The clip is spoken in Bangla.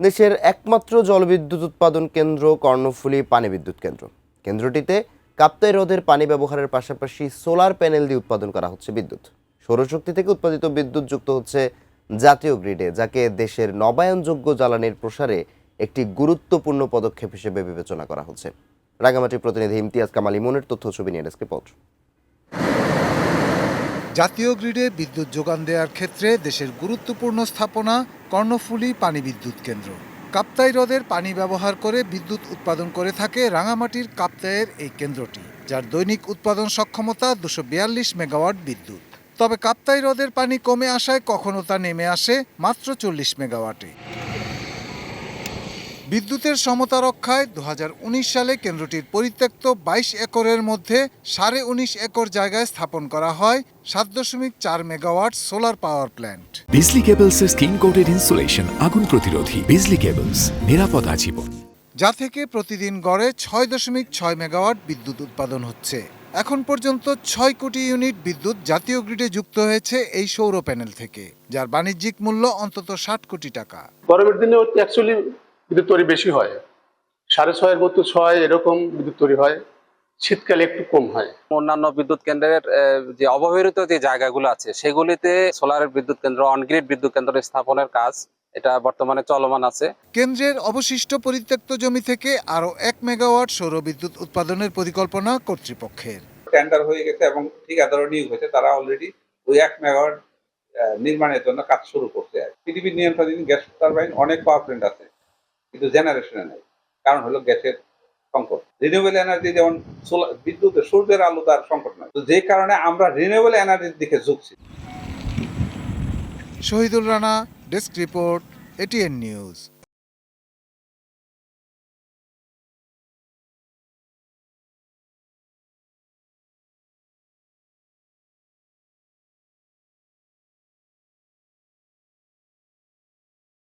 দেশের একমাত্র জলবিদ্যুৎ উৎপাদন কেন্দ্র কর্ণফুলী পানি বিদ্যুৎ কেন্দ্র। কেন্দ্রটিতে কাপ্তাই হ্রদের পানি ব্যবহারের পাশাপাশি সোলার প্যানেল দিয়ে উৎপাদন করা হচ্ছে বিদ্যুৎ। সৌরশক্তি থেকে উৎপাদিত বিদ্যুৎ যুক্ত হচ্ছে জাতীয় গ্রিডে, যাকে দেশের নবায়নযোগ্য জ্বালানির প্রসারে একটি গুরুত্বপূর্ণ পদক্ষেপ হিসেবে বিবেচনা করা হচ্ছে। রাঙামাটির প্রতিনিধি ইমতিয়াজ কামাল ইমনের তথ্য ছবি নিয়ে ডেস্ক রিপোর্ট। জাতীয় গ্রিডে বিদ্যুৎ যোগান দেওয়ার ক্ষেত্রে দেশের গুরুত্বপূর্ণ স্থাপনা কর্ণফুলী পানি বিদ্যুৎ কেন্দ্র। কাপ্তাই হ্রদের পানি ব্যবহার করে বিদ্যুৎ উৎপাদন করে থাকে রাঙামাটির কাপ্তাইয়ের এই কেন্দ্রটি, যার দৈনিক উৎপাদন সক্ষমতা 242 মেগাওয়াট বিদ্যুৎ। তবে কাপ্তাই হ্রদের পানি কমে আসায় কখনো তা নেমে আসে মাত্র 40 মেগাওয়াটে। বিদ্যুতের সমতা রক্ষায় 2019 সালে কেন্দ্রটির পরিত্যক্ত 22 একরের মধ্যে 19.5 একর জায়গায় স্থাপন করা হয় 7.4 মেগাওয়াট সোলার পাওয়ার প্ল্যান্ট। বিজলি কেবলসের স্কিন কোটেড ইনসুলেশন আগুন প্রতিরোধী। বিজলি কেবলস, নিরাপদ আজীবন। যা থেকে প্রতিদিন গড়ে 6.6 মেগাওয়াট বিদ্যুৎ উৎপাদন হচ্ছে। এখন পর্যন্ত 6 কোটি ইউনিট বিদ্যুৎ জাতীয় গ্রিডে যুক্ত হয়েছে এই সৌর প্যানেল থেকে, যার বাণিজ্যিক মূল্য অন্তত 60 কোটি টাকা। গরমের দিনে অ্যাকচুয়ালি বিদ্যুৎ তৈরি বেশি হয়, 6.5 মতো 6 এরকম বিদ্যুৎ তৈরি হয়। শীতকালে একটু কম হয়। অন্যান্য বিদ্যুৎ কেন্দ্রের যে অবহেলিত যে জায়গাগুলো আছে সেগুলিতে সোলারের বিদ্যুৎ কেন্দ্র, অনগ্রিড বিদ্যুৎ কেন্দ্র স্থাপনের কাজ এটা বর্তমানে চলমান আছে। কেন্দ্রের অবশিষ্ট পরিত্যক্ত জমি থেকে আরো 1 মেগাওয়াট সৌর বিদ্যুৎ উৎপাদনের পরিকল্পনা কর্তৃপক্ষের। টেন্ডার হয়ে গেছে এবং ঠিকাদারও নিয়োগ হয়েছে, তারা অলরেডি ওই 1 মেগাওয়াট নির্মাণের জন্য কাজ শুরু করছে। পৃথিবীর নিয়ন্ত্রণাধীন গ্যাস টারবাইন অনেক পাওয়ার প্ল্যান্ট আছে, কিন্তু জেনারেশনে নেই, কারণ হলো গ্যাসের সংকট। রিনিউয়েবল এনার্জি যেমন বিদ্যুতের সূর্যের আলো তার সংকট নয়, তো যে কারণে আমরা রিনিউয়েবল এনার্জির দিকে ঝুঁকছি। Shahidul Rana, desk report, ATN news.